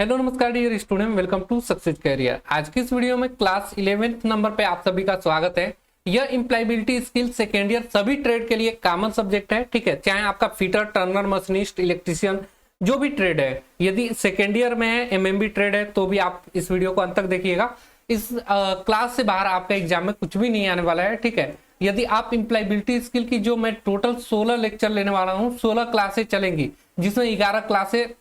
Hello नमस्कार dear student, welcome to success career. आज की इस वीडियो में क्लास 11th नंबर पे आप सभी का स्वागत है। यह एम्प्लॉयबिलिटी स्किल सेकेंड ईयर सभी ट्रेड के लिए कॉमन सब्जेक्ट है। ठीक है, चाहे आपका फिटर, टर्नर, मशीनिस्ट, इलेक्ट्रिशियन जो भी ट्रेड है, यदि सेकेंड ईयर में है, एमएमबी ट्रेड है, तो भी आप इस वीडियो को अंत तक देखिएगा। इस क्लास से बाहर आपका एग्जाम में कुछ भी नहीं आने वाला है। ठीक है, यदि आप एम्प्लॉयबिलिटी स्किल की जो मैं टोटल 16 लेक्चर लेने वाला हूँ, 16 क्लासेस चलेंगी, जिसमें 11 क्लासेस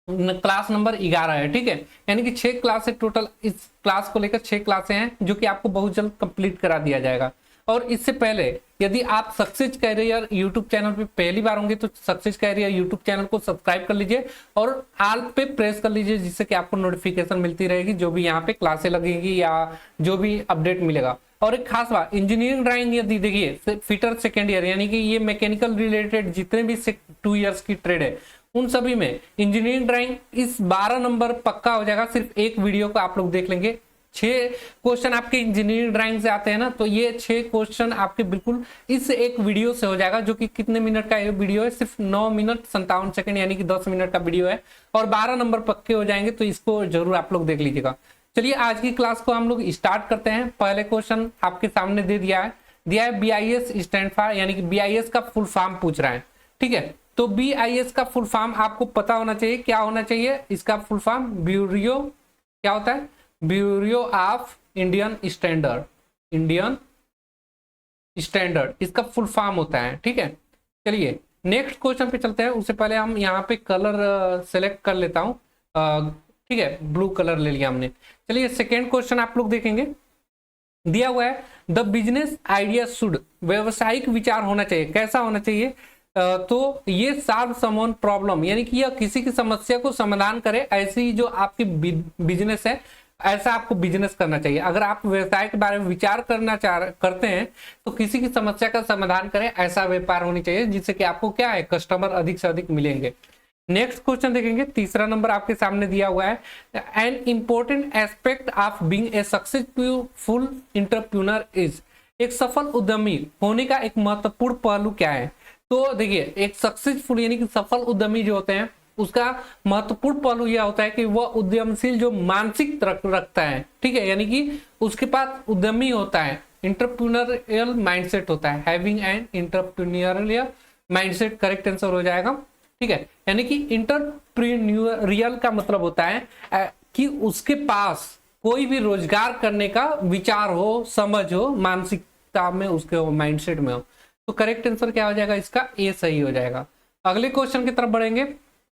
क्लास नंबर 11 है। ठीक है, यानी कि 6 क्लासेस टोटल, इस क्लास को लेकर 6 क्लासें हैं जो कि आपको बहुत जल्द कंप्लीट करा दिया जाएगा। और इससे पहले यदि आप सक्सेस कैरियर यूट्यूब चैनल पे पहली बार होंगे तो सक्सेस कैरियर यूट्यूब चैनल को सब्सक्राइब कर लीजिए और ऑल पे प्रेस कर लीजिए, जिससे कि आपको नोटिफिकेशन मिलती रहेगी जो भी यहाँ पे क्लासें लगेंगी या जो भी अपडेट मिलेगा। और एक खास बात, इंजीनियरिंग ड्राइंग यदि देखिए फिटर सेकेंड ईयर, यानी कि ये मैकेनिकल रिलेटेड जितने भी 2 इयर्स की ट्रेड है उन सभी में इंजीनियरिंग ड्राइंग इस 12 नंबर पक्का हो जाएगा। सिर्फ एक वीडियो को आप लोग देख लेंगे, 6 क्वेश्चन आपके इंजीनियरिंग ड्राइंग से आते हैं ना, तो ये 6 क्वेश्चन आपके बिल्कुल इस एक वीडियो से हो जाएगा, जो कि कितने मिनट का ये वीडियो है, सिर्फ 9 मिनट 57 सेकंड, यानी कि 10 मिनट का वीडियो है और 12 नंबर पक्के हो जाएंगे। तो इसको जरूर आप लोग देख लीजिएगा। चलिए आज की क्लास को हम लोग स्टार्ट करते हैं। पहले क्वेश्चन आपके सामने दे दिया है BIS स्टैंड फॉर, यानी कि BIS का फुल फॉर्म पूछ रहा है। ठीक है, तो BIS का फुल फॉर्म आपको पता होना चाहिए। क्या होना चाहिए इसका फुल फॉर्म? ब्यूरो, क्या होता है? Bureau of Indian standard, Indian standard इसका फुल फॉर्म होता है। ठीक है, चलिए नेक्स्ट क्वेश्चन पे चलते हैं। उससे पहले हम यहाँ पे कलर सेलेक्ट कर लेता हूँ। ठीक है, ब्लू कलर ले लिया हमने। चलिए सेकेंड क्वेश्चन आप लोग देखेंगे, दिया हुआ है द बिजनेस आइडिया शुड, व्यवसायिक विचार होना चाहिए। कैसा होना चाहिए? तो ये सॉल्व समवन प्रॉब्लम, यानी कि यह किसी की समस्या को समाधान करे। ऐसी जो आपकी बिजनेस है, ऐसा आपको बिजनेस करना चाहिए। अगर आप व्यवसाय के बारे में विचार करते हैं तो किसी की समस्या का समाधान करें, ऐसा व्यापार होनी चाहिए, जिससे कि आपको क्या है, कस्टमर अधिक से अधिक मिलेंगे। नेक्स्ट क्वेश्चन देखेंगे, तीसरा नंबर आपके सामने दिया हुआ है, an important aspect of being a successful entrepreneur is, एक सफल उद्यमी होने का एक महत्वपूर्ण पहलू क्या है? तो देखिए, एक सक्सेसफुल यानी कि सफल उद्यमी जो होते हैं उसका महत्वपूर्ण पहलू यह होता है कि वह उद्यमशील जो मानसिक रखता है। ठीक है, यानी कि उसके पास उद्यमी होता है, इंटरप्रेन्योरियल माइंडसेट होता है, having an entrepreneurial mindset correct answer हो जाएगा। ठीक है, यानी कि इंटरप्रेन्योरियल का मतलब होता है कि उसके पास कोई भी रोजगार करने का विचार हो, समझ हो, मानसिकता में उसके माइंडसेट में हो। तो करेक्ट आंसर क्या हो जाएगा इसका? ए सही हो जाएगा। अगले क्वेश्चन की तरफ बढ़ेंगे।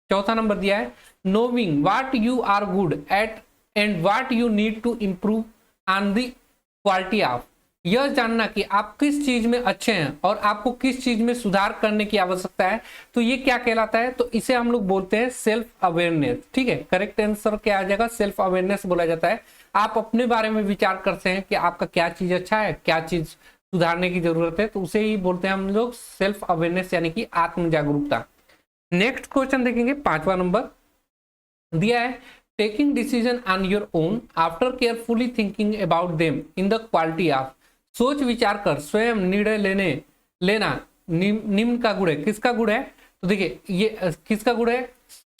चौथा नंबर दिया है, knowing what you are good at and what you need to improve on the quality of, यह जानना कि आप किस चीज में अच्छे हैं और आपको किस चीज में सुधार करने की आवश्यकता है। तो ये क्या कहलाता है? तो इसे हम लोग बोलते हैं सेल्फ अवेयरनेस। ठीक है, करेक्ट आंसर क्या आ जाएगा? सेल्फ अवेयरनेस बोला जाता है। आप अपने बारे में विचार करते हैं कि आपका क्या चीज अच्छा है, क्या चीज सुधारने की जरूरत है, तो उसे ही बोलते हैं हम लोग सेल्फ अवेयरनेस, यानी कि आत्म जागरूकता। नेक्स्ट क्वेश्चन देखेंगे, पांचवा नंबर दिया है, taking decision on your own after carefully thinking about them in the quality of, सोच विचार कर स्वयं निर्णय लेना निम्न का गुण है। किसका गुण है? तो देखिए ये किसका गुण है?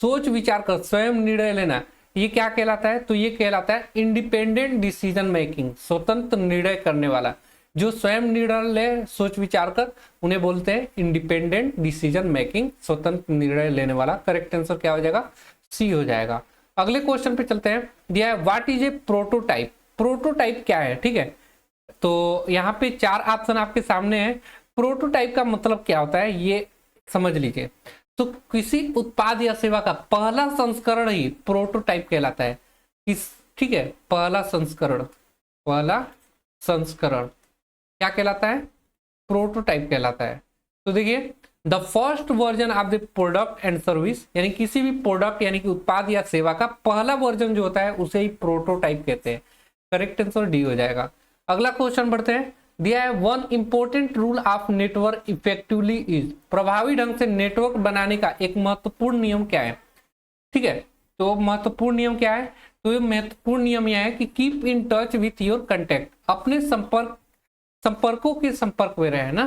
सोच विचार कर स्वयं निर्णय लेना, ये क्या कहलाता है? तो ये कहलाता है इंडिपेंडेंट डिसीजन मेकिंग, स्वतंत्र निर्णय करने वाला। जो स्वयं निर्णय ले, सोच विचार कर, उन्हें बोलते हैं इंडिपेंडेंट डिसीजन मेकिंग, स्वतंत्र निर्णय लेने वाला। करेक्ट आंसर क्या हो जाएगा? सी हो जाएगा। अगले क्वेश्चन पे चलते हैं, दिया है what is a prototype, prototype क्या है? ठीक है, तो यहाँ पे 4 ऑप्शन आपके सामने है। प्रोटोटाइप का मतलब क्या होता है ये समझ लीजिए। तो किसी उत्पाद या सेवा का पहला संस्करण ही प्रोटोटाइप कहलाता है। ठीक है, पहला संस्करण क्या कहलाता है? प्रोटोटाइप कहलाता है। तो देखिए, the first version of the product and service, यानी किसी भी प्रोडक्ट यानी कि उत्पाद या सेवा का पहला वर्जन जो होता है उसे ही प्रोटोटाइप कहते हैं। करेक्ट आंसर डी हो जाएगा। अगला क्वेश्चन बढ़ते हैं, दिया है one important rule of network effectively is, प्रभावी ढंग से नेटवर्क बनाने का एक महत्वपूर्ण नियम क्या है? ठीक है, तो महत्वपूर्ण नियम क्या है? तो ये महत्वपूर्ण नियम यह है कि keep in touch with your contact, अपने संपर्कों के संपर्क में रहे ना।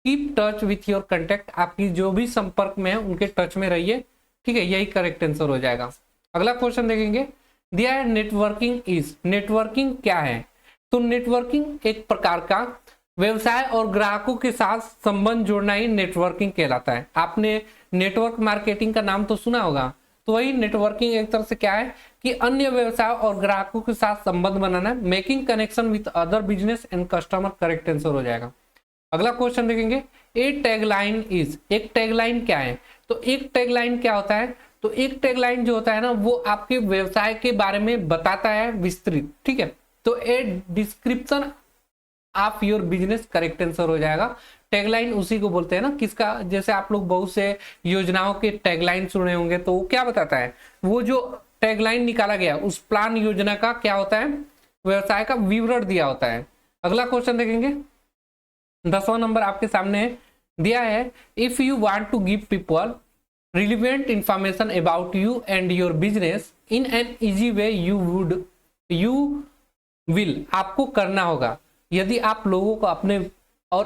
Keep touch with your contact, आपकी जो भी संपर्क में है उनके टच में रहिए। ठीक है, यही करेक्ट आंसर हो जाएगा। अगला क्वेश्चन देखेंगे, दिया है नेटवर्किंग इज, नेटवर्किंग क्या है? तो नेटवर्किंग एक प्रकार का व्यवसाय और ग्राहकों के साथ संबंध जोड़ना ही नेटवर्किंग कहलाता है। आपने नेटवर्क मार्केटिंग का नाम तो सुना होगा, तो वही नेटवर्किंग एक तरह से क्या है कि अन्य व्यवसाय और ग्राहकों के साथ संबंध बनाना, making connection with other business and customer, correct answer हो जाएगा। अगला क्वेश्चन देखेंगे, ए टैगलाइन इज, एक टैगलाइन क्या है? तो एक टैगलाइन क्या होता है? तो एक टैगलाइन जो होता है ना, वो आपके व्यवसाय के बारे में बताता है विस्तृत, ठीक है। तो a description of your business, correct answer हो जाएगा। टैगलाइन उसी को बोलते हैं ना, किसका? जैसे आप लोग बहुत से योजनाओं के टैगलाइन सुने होंगे, तो वो क्या बताता है? वो जो टैगलाइन निकाला गया उस प्लान योजना का क्या होता है? व्यवसाय का विवरण दिया होता है। अगला क्वेश्चन देखेंगे, 10वां नंबर आपके सामने दिया है, if you want to give people relevant information about you and your business in an easy way you will, आपको करना होगा यदि आप लोगों को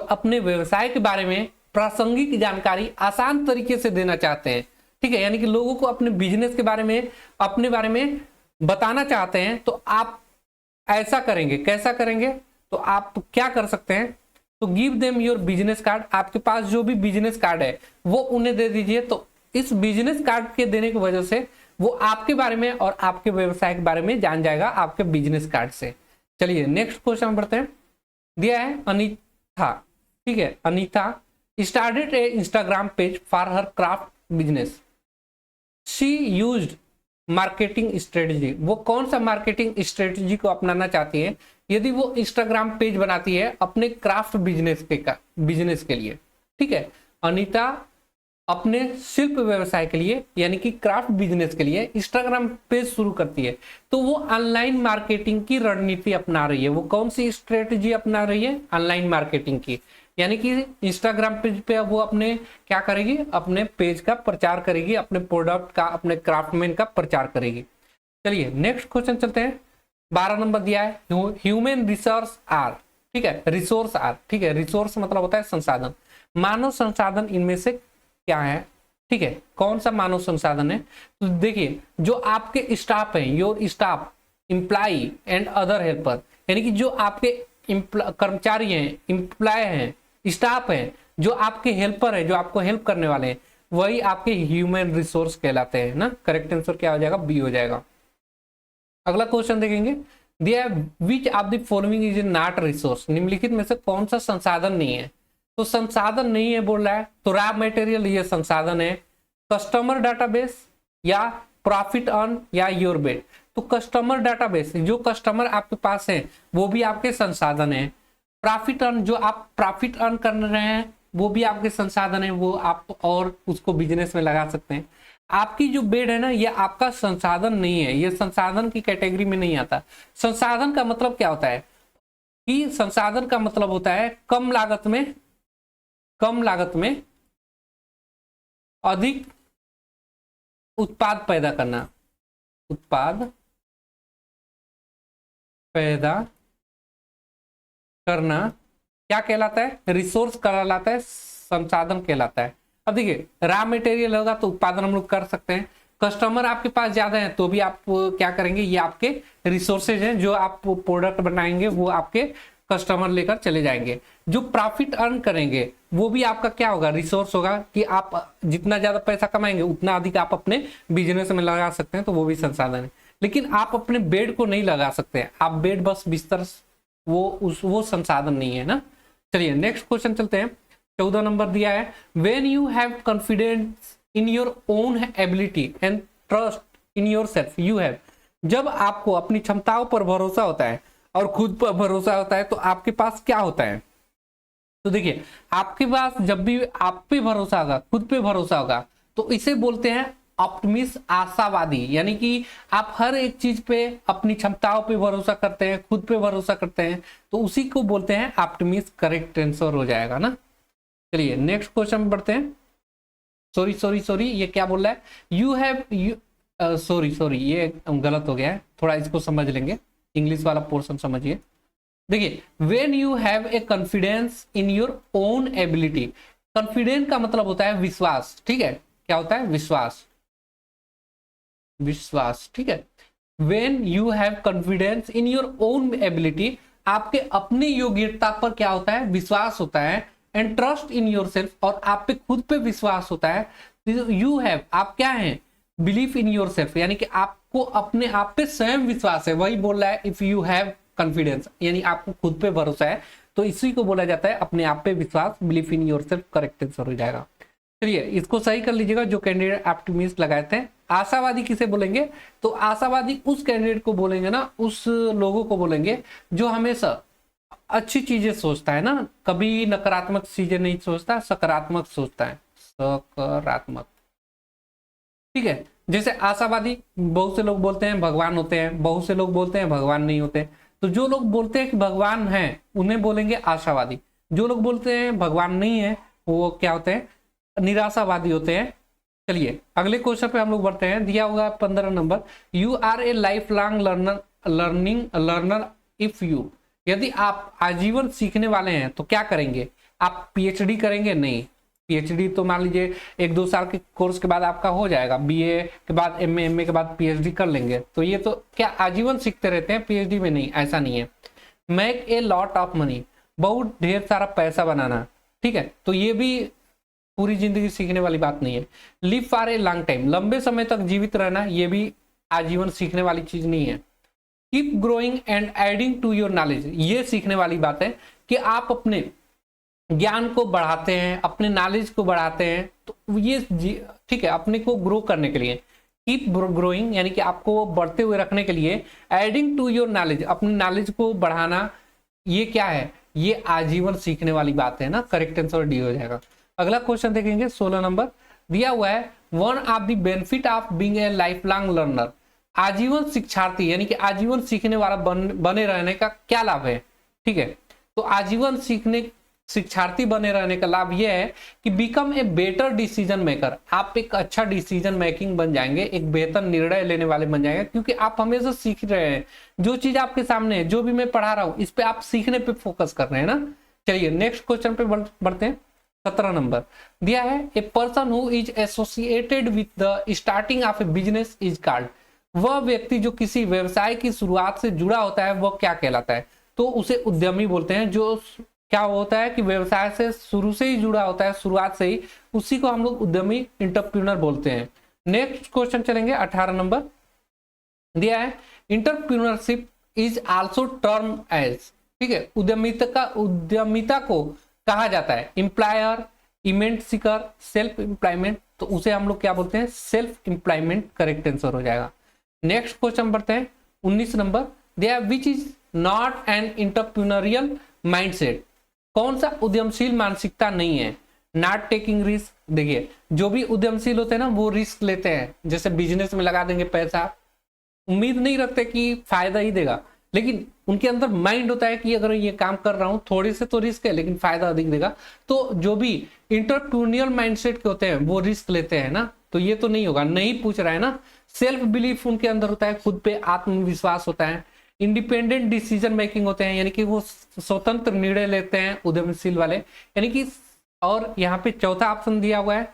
अपने व्यवसाय के बारे में प्रासंगिक जानकारी आसान तरीके से देना चाहते हैं, ठीक है, यानी कि लोगों को अपने बिजनेस के बारे में, अपने बारे में बताना चाहते हैं, तो आप ऐसा करेंगे। कैसा करेंगे? तो आप क्या कर सकते हैं? तो give them your business card, आपके पास जो भी बिजनेस कार्ड है वो उन्हें दे दीजिए। तो इस बिजनेस कार्ड के देने की वजह से वो आपके बारे में और आपके व्यवसाय के बारे में जान जाएगा आपके बिजनेस कार्ड से। चलिए नेक्स्ट क्वेश्चन बढ़ते हैं। दिया है अनीता, ठीक है, Anita started A Instagram page for her craft business, she used marketing strategy, वो कौन सा मार्केटिंग स्ट्रेटजी को अपनाना चाहती है यदि वो इंस्टाग्राम पेज बनाती है अपने क्राफ्ट बिजनेस के लिए, ठीक है। अनीता अपने शिल्प व्यवसाय के लिए यानी कि क्राफ्ट बिजनेस के लिए इंस्टाग्राम पेज शुरू करती है, तो वो ऑनलाइन मार्केटिंग की रणनीति अपना रही है। वो कौन सी स्ट्रेटजी अपना रही है? ऑनलाइन मार्केटिंग की, यानी कि इंस्टाग्राम पेज पे वो अपने क्या करेगी? अपने पेज का प्रचार करेगी, अपने प्रोडक्ट का, अपने क्राफ्टमैन का प्रचार करेगी। चलिए नेक्स्ट क्वेश्चन चलते हैं। 12 नंबर दिया है, ह्यूमन रिसोर्स आर, ठीक है, रिसोर्स आर, ठीक है, रिसोर्स मतलब होता है संसाधन, मानव संसाधन इनमें से क्या है? ठीक है, कौन सा मानव संसाधन है? तो देखिए, जो आपके स्टाफ है, your staff, employ and other helper, यानी कि जो आपके कर्मचारी हैं, एम्प्लॉय हैं, स्टाफ है, जो आपके हेल्पर है, जो आपको हेल्प करने वाले हैं, वही आपके ह्यूमन रिसोर्स कहलाते हैं ना। करेक्ट आंसर क्या हो जाएगा? बी हो जाएगा। अगला क्वेश्चन देखेंगे, दिया which of the following is not resource, निम्नलिखित में से कौन सा संसाधन नहीं है? तो संसाधन नहीं है बोल रहा है, तो रॉ मटेरियल ये संसाधन है, कस्टमर डाटाबेस या प्रॉफिट अर्न या योर बेट। तो कस्टमर डाटाबेस, जो कस्टमर आपके पास है वो भी आपके संसाधन है। प्रॉफिट अर्न, जो आप प्रॉफिट अर्न कर रहे हैं वो भी आपके संसाधन है, वो आप और उसको बिजनेस में लगा सकते हैं। आपकी जो बेड है ना, ये आपका संसाधन नहीं है, ये संसाधन की कैटेगरी में नहीं आता। संसाधन का मतलब क्या होता है कि संसाधन का मतलब होता है कम लागत में अधिक उत्पाद पैदा करना, उत्पाद पैदा करना क्या कहलाता है? रिसोर्स कहलाता है, संसाधन कहलाता है। अब देखिए, रॉ मटेरियल होगा तो उत्पादन हम लोग कर सकते हैं, कस्टमर आपके पास ज्यादा है तो भी आप क्या करेंगे? ये आपके रिसोर्सेज हैं, जो आप प्रोडक्ट बनाएंगे वो आपके कस्टमर लेकर चले जाएंगे। जो प्रॉफिट अर्न करेंगे वो भी आपका क्या होगा? रिसोर्स होगा, कि आप जितना ज्यादा पैसा कमाएंगे उतना अधिक आप अपने बिजनेस में लगा सकते हैं, तो वो भी संसाधन है। लेकिन आप अपने बेड को नहीं लगा सकते, आप बेड बस बिस्तर, वो संसाधन नहीं है ना। चलिए नेक्स्ट क्वेश्चन चलते हैं। 14 नंबर दिया है, when you have confidence in your own ability and trust in your self you have, जब आपको अपनी क्षमताओं पर भरोसा होता है और खुद पर भरोसा होता है तो आपके पास क्या होता है? तो देखिए, आपके पास जब भी आप पे भरोसा होगा, खुद पे भरोसा होगा, तो इसे बोलते हैं ऑप्टिमिस्ट, आशावादी। यानी कि आप हर एक चीज पे अपनी क्षमताओं पे भरोसा करते हैं, खुद पे भरोसा करते हैं, तो उसी को बोलते हैं ऑप्टिमिस्ट। करेक्ट आंसर हो जाएगा ना। चलिए नेक्स्ट क्वेश्चन में बढ़ते हैं। सॉरी ये क्या बोल रहा है? यू हैव सॉरी ये गलत हो गया है, थोड़ा इसको समझ लेंगे, इंग्लिश वाला पोर्शन समझिए। देखिए, when you have a confidence in your own ability, confidence का मतलब होता है विश्वास, ठीक है, क्या होता है? विश्वास। विश्वास, ठीक है। When you have confidence in your own ability, आपके अपनी योग्यता पर क्या होता है, विश्वास होता है। And trust in your self, और आप पे खुद पे विश्वास होता है। यू हैव, आप क्या हैं, बिलीव इन योर सेल्फ, यानी कि आपको अपने आप पे स्वयं विश्वास है, वही बोल रहा है इफ यू हैव कॉन्फिडेंस, यानी आपको खुद पे भरोसा है, तो इसी को बोला जाता है अपने आप पे विश्वास, believe in your self, correct answer हो जाएगा। चलिए इसको सही कर लीजिएगा, जो कैंडिडेट ऑप्टिमिस्ट लगाए थे। आशावादी किसे बोलेंगे, तो आशावादी उस कैंडिडेट को बोलेंगे ना, उस लोगों को बोलेंगे जो हमेशा अच्छी चीजें सोचता है ना, कभी नकारात्मक चीजें नहीं सोचता, सकारात्मक सोचता है, सकारात्मक, ठीक है। जैसे आशावादी, बहुत से लोग बोलते हैं भगवान होते हैं, बहुत से लोग बोलते हैं भगवान नहीं होते, तो जो लोग बोलते हैं कि भगवान है उन्हें बोलेंगे आशावादी। जो लोग बोलते हैं भगवान नहीं है वो क्या होते हैं, निराशावादी होते हैं। चलिए अगले क्वेश्चन पे हम लोग बढ़ते हैं। दिया हुआ 15 number, you are a life long learner if you, यदि आप आजीवन सीखने वाले हैं तो क्या करेंगे, आप पीएचडी करेंगे, नहीं, पीएचडी तो मान लीजिए 1-2 साल के कोर्स के बाद आपका हो जाएगा, बीए के बाद एमए के बाद पीएचडी कर लेंगे, तो ये तो क्या आजीवन सीखते रहते हैं, पीएचडी में नहीं, ऐसा नहीं है। Make a lot of money, बहुत ढेर सारा पैसा बनाना, ठीक है, तो ये भी पूरी जिंदगी सीखने वाली बात नहीं है। Live for a long time, लंबे समय तक जीवित रहना, ये भी आजीवन सीखने वाली चीज नहीं है। Keep growing and adding to your knowledge, ये सीखने वाली बात है कि आप अपने ज्ञान को बढ़ाते हैं, अपने नॉलेज को बढ़ाते हैं, तो ये ठीक है, अपने को ग्रो करने के लिए। कीप ग्रोइंग यानी कि आपको बढ़ते हुए रखने के लिए, एडिंग टू योर नॉलेज, अपनी नॉलेज को बढ़ाना, ये क्या है, ये आजीवन सीखने वाली बात है ना, करेक्ट आंसर डी हो जाएगा। अगला क्वेश्चन देखेंगे 16 नंबर, दिया हुआ है one of the benefit of being a life long learner, आजीवन शिक्षार्थी यानी कि आजीवन सीखने वाला बने रहने का क्या लाभ है, ठीक है। तो आजीवन शिक्षार्थी बने रहने का लाभ यह है कि become a better decision maker, आप एक अच्छा डिसीजन मेकिंग बन जाएंगे, एक बेहतर निर्णय लेने वाले बन जाएंगे, क्योंकि आप हमेशा सीख रहे हैं, जो चीज आपके सामने है, जो भी मैं पढ़ा रहा हूं, इस पे आप सीखने पे फोकस कर रहे हैं ना। चलिए नेक्स्ट क्वेश्चन पे बढ़ते हैं। 17 नंबर दिया है, a person who is associated with the starting of A business is called, वह व्यक्ति जो किसी व्यवसाय की शुरुआत से जुड़ा होता है वह क्या कहलाता है, तो उसे उद्यमी बोलते हैं। जो क्या होता है कि व्यवसाय से शुरू से ही जुड़ा होता है, शुरुआत से ही, उसी को हम लोग उद्यमी, इंटरप्रेन्योर बोलते हैं। नेक्स्ट क्वेश्चन चलेंगे 18 नंबर, दिया है entrepreneurship is also term as, ठीक है, उद्यमिता को कहा जाता है एम्प्लॉयर, इमेंट सीकर, सेल्फ एम्प्लॉयमेंट, तो उसे हम लोग क्या बोलते हैं, सेल्फ एम्प्लॉयमेंट, करेक्ट आंसर हो जाएगा। नेक्स्ट क्वेश्चन बढ़ते हैं 19 नंबर, दिया which is not an entrepreneurial mindset, कौन सा उद्यमशील मानसिकता नहीं है, नॉट टेकिंग रिस्क। देखिए जो भी उद्यमशील होते हैं ना वो रिस्क लेते हैं, जैसे बिजनेस में लगा देंगे पैसा, उम्मीद नहीं रखते कि फायदा ही देगा, लेकिन उनके अंदर माइंड होता है कि अगर ये काम कर रहा हूं थोड़े से तो रिस्क है लेकिन फायदा अधिक देगा। तो जो भी इंटरप्रेन्योरियल माइंडसेट के होते हैं वो रिस्क लेते हैं ना, तो ये तो नहीं होगा, नहीं पूछ रहा है ना। सेल्फ बिलीफ उनके अंदर होता है, खुद पे आत्मविश्वास होता है। इंडिपेंडेंट डिसीजन मेकिंग होते हैं, यानी कि वो स्वतंत्र निर्णय लेते हैं उद्यमशील वाले, यानी कि। और यहाँ पे चौथा ऑप्शन दिया हुआ है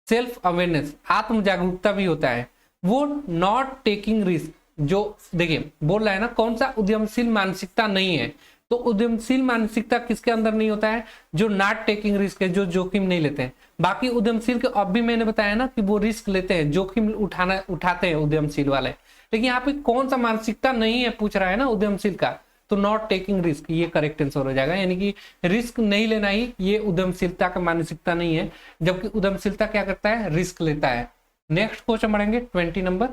सेल्फ अवेयरनेस, आत्म जागरूकता भी होता है। वो नॉट टेकिंग रिस्क, जो देखिए बोल रहा है ना कौन सा उद्यमशील मानसिकता नहीं है, तो उद्यमशील मानसिकता किसके अंदर नहीं होता है, जो नॉट टेकिंग रिस्क है, जो जोखिम नहीं लेते हैं। बाकी उद्यमशील के अब भी मैंने बताया ना कि वो रिस्क लेते हैं, जोखिम उठाते हैं उद्यमशील वाले, लेकिन यहाँ पे कौन सा मानसिकता नहीं है पूछ रहा है ना उद्यमशील का, तो नॉट टेकिंग रिस्क, ये करेक्ट आंसर हो जाएगा। यानी कि रिस्क नहीं लेना ही ये उद्यमशीलता का मानसिकता नहीं है, जबकि उद्यमशीलता क्या करता है, रिस्क लेता है। नेक्स्ट क्वेश्चन बढ़ेंगे 20 नंबर,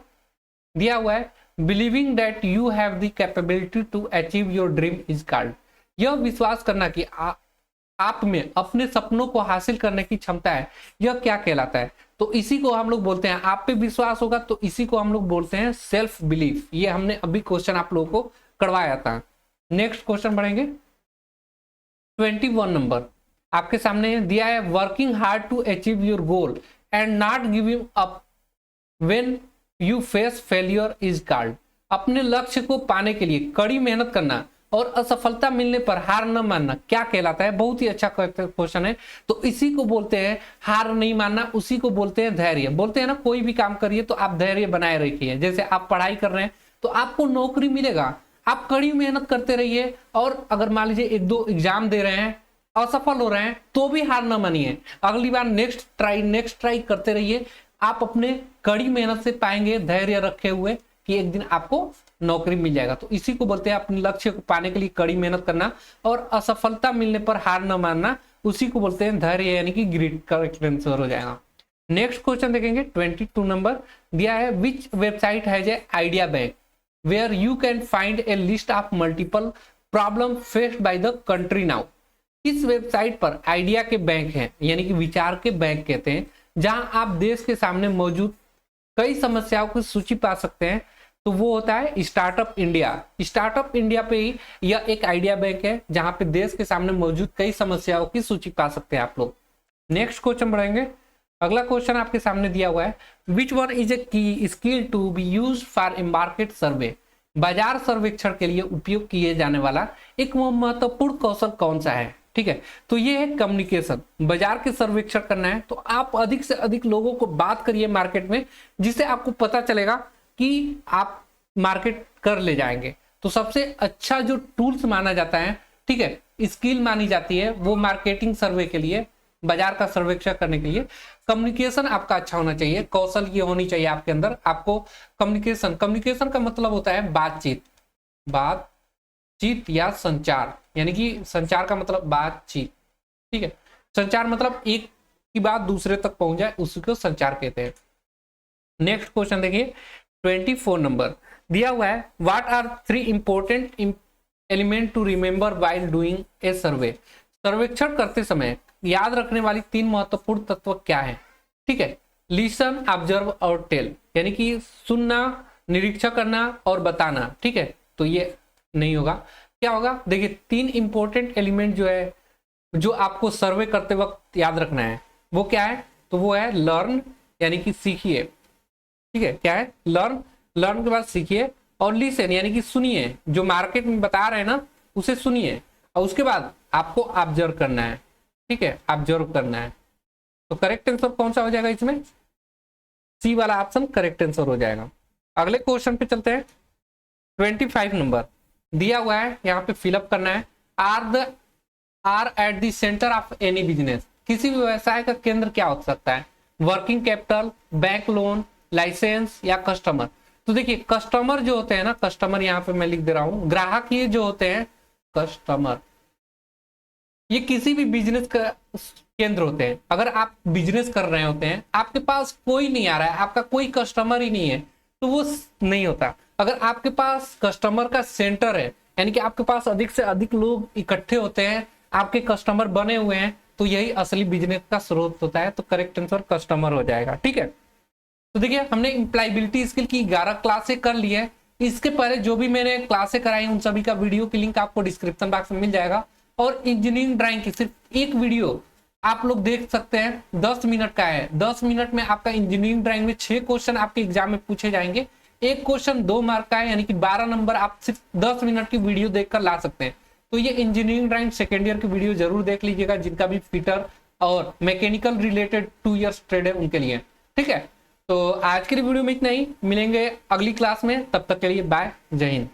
दिया हुआ है believing that you have the capability to achieve your dream is called, यह विश्वास करना कि आप में अपने सपनों को हासिल करने की क्षमता है, यह क्या कहलाता है, तो इसी को हम लोग बोलते हैं, आप पे विश्वास होगा तो इसी को हम लोग बोलते हैं सेल्फ बिलीफ। ये हमने अभी क्वेश्चन आप लोगों को करवाया था। नेक्स्ट क्वेश्चन बढ़ेंगे 21 नंबर, आपके सामने दिया है working hard to achieve your goal and not giving up when you face failure is called, अपने लक्ष्य को पाने के लिए कड़ी मेहनत करना और असफलता मिलने पर हार न मानना क्या कहलाता है? बहुत ही अच्छा क्वेश्चन है। तो इसी को बोलते हैं हार नहीं मानना, उसी को बोलते हैं धैर्य। बोलते हैं ना कोई भी काम करिए तो आप धैर्य बनाए रखिए। जैसे आप पढ़ाई कर रहे हैं तो आपको नौकरी मिलेगा, आप कड़ी मेहनत करते रहिए। और अगर मान लीजिए 1-2 एग्जाम दे रहे हैं, असफल हो रहे हैं, तो भी हार न मानिए, अगली बार नेक्स्ट ट्राई करते रहिए। आप अपने कड़ी मेहनत से पाएंगे, धैर्य रखे हुए, कि एक दिन आपको नौकरी मिल जाएगा। तो इसी को बोलते हैं अपने लक्ष्य को पाने के लिए कड़ी मेहनत करना और असफलता मिलने पर हार न मानना, उसी को बोलते हैं धैर्य, यानी कि ग्रिट। करेक्ट आंसर हो जाएगा। नेक्स्ट क्वेश्चन देखेंगे 22 नंबर दिया है, which website has a idea bank where you can find a list of multiple problem faced by the country now. इस वेबसाइट पर आइडिया के बैंक हैं, यानी कि विचार के बैंक कहते हैं, जहां आप देश के सामने मौजूद कई समस्याओं की सूची पा सकते हैं। तो वो होता है स्टार्टअप इंडिया। स्टार्टअप इंडिया पे ही यह एक आइडिया बैंक है, जहां पे देश के सामने मौजूद कई समस्याओं की सूची पा सकते हैं आप लोग। नेक्स्ट क्वेश्चन बढ़ेंगे। अगला क्वेश्चन आपके सामने दिया हुआ है, which one is a key skill to be used for a market survey. बाजार सर्वेक्षण के लिए उपयोग किए जाने वाला एक महत्वपूर्ण कौशल कौन सा है? ठीक है, तो ये है कम्युनिकेशन। बाजार के सर्वेक्षण करना है तो आप अधिक से अधिक लोगों को बात करिए मार्केट में, जिससे आपको पता चलेगा कि आप मार्केट कर ले जाएंगे। तो सबसे अच्छा जो टूल्स माना जाता है, ठीक है, स्किल मानी जाती है, वो मार्केटिंग सर्वे के लिए, बाजार का सर्वेक्षण करने के लिए कम्युनिकेशन आपका अच्छा होना चाहिए। कौशल ये होनी चाहिए आपके अंदर। आपको कम्युनिकेशन का मतलब होता है बातचीत या संचार, यानी कि संचार का मतलब बातचीत। ठीक है, संचार मतलब एक की बात दूसरे तक पहुंच जाए, उसी को संचार कहते हैं। नेक्स्ट क्वेश्चन देखिए 24 नंबर दिया हुआ है, what are 3 important element to remember while doing a survey. सर्वेक्षण करते समय याद रखने वाली 3 महत्वपूर्ण तत्व क्या है? ठीक है, लिसन, ऑब्जर्व और टेल, यानी कि सुनना, निरीक्षण करना और बताना। ठीक है, तो ये नहीं होगा, क्या होगा? देखिए 3 इंपॉर्टेंट एलिमेंट जो है, जो आपको सर्वे करते वक्त याद रखना है, वो क्या है? तो वो है लर्न, यानी कि सीखिए। ठीक है, क्या है? लर्न के बाद सीखिए, और लिसन यानी कि सुनिए, जो मार्केट में बता रहे हैं ना उसे सुनिए, और उसके बाद आपको ऑब्जर्व करना है। ठीक है, ऑब्जर्व करना है। तो करेक्ट आंसर कौन सा हो जाएगा इसमें? सी वाला ऑप्शन करेक्ट आंसर हो जाएगा। अगले क्वेश्चन पे चलते हैं। 25 नंबर दिया हुआ है, यहाँ पे फिलअप करना है, are at the centre of any business. किसी भी व्यवसाय का केंद्र क्या हो सकता है? Working capital, bank loan, licence या कस्टमर। तो देखिए कस्टमर जो होते हैं ना, कस्टमर यहाँ पे मैं लिख दे रहा हूं, ग्राहक ये जो होते हैं कस्टमर, ये किसी भी बिजनेस का केंद्र होते हैं। अगर आप बिजनेस कर रहे होते हैं, आपके पास कोई नहीं आ रहा है, आपका कोई कस्टमर ही नहीं है, तो वो नहीं होता। अगर आपके पास कस्टमर का सेंटर है, यानी कि आपके पास अधिक से अधिक लोग इकट्ठे होते हैं, आपके कस्टमर बने हुए हैं, तो यही असली बिजनेस का स्रोत होता है। तो करेक्ट आंसर कस्टमर हो जाएगा। ठीक है, तो देखिए हमने इंप्लायबिलिटी स्किल की 11 क्लासें कर ली है। इसके पहले जो भी मैंने क्लासें कराई उन सभी का वीडियो की लिंक आपको डिस्क्रिप्शन बॉक्स में मिल जाएगा। और इंजीनियरिंग ड्राइंग की सिर्फ एक वीडियो आप लोग देख सकते हैं, 10 मिनट का है। 10 मिनट में आपका इंजीनियरिंग ड्राइंग में 6 क्वेश्चन आपके एग्जाम में पूछे जाएंगे। एक क्वेश्चन 2 मार्क का है, यानी कि 12 नंबर आप सिर्फ 10 मिनट की वीडियो देखकर ला सकते हैं। तो ये इंजीनियरिंग ड्राइंग सेकेंड ईयर की वीडियो जरूर देख लीजिएगा, जिनका भी फिटर और मैकेनिकल रिलेटेड 2 इयर्स ट्रेड है उनके लिए। ठीक है, तो आज के वीडियो में इतना ही, मिलेंगे अगली क्लास में, तब तक के लिए बाय, जय हिंद।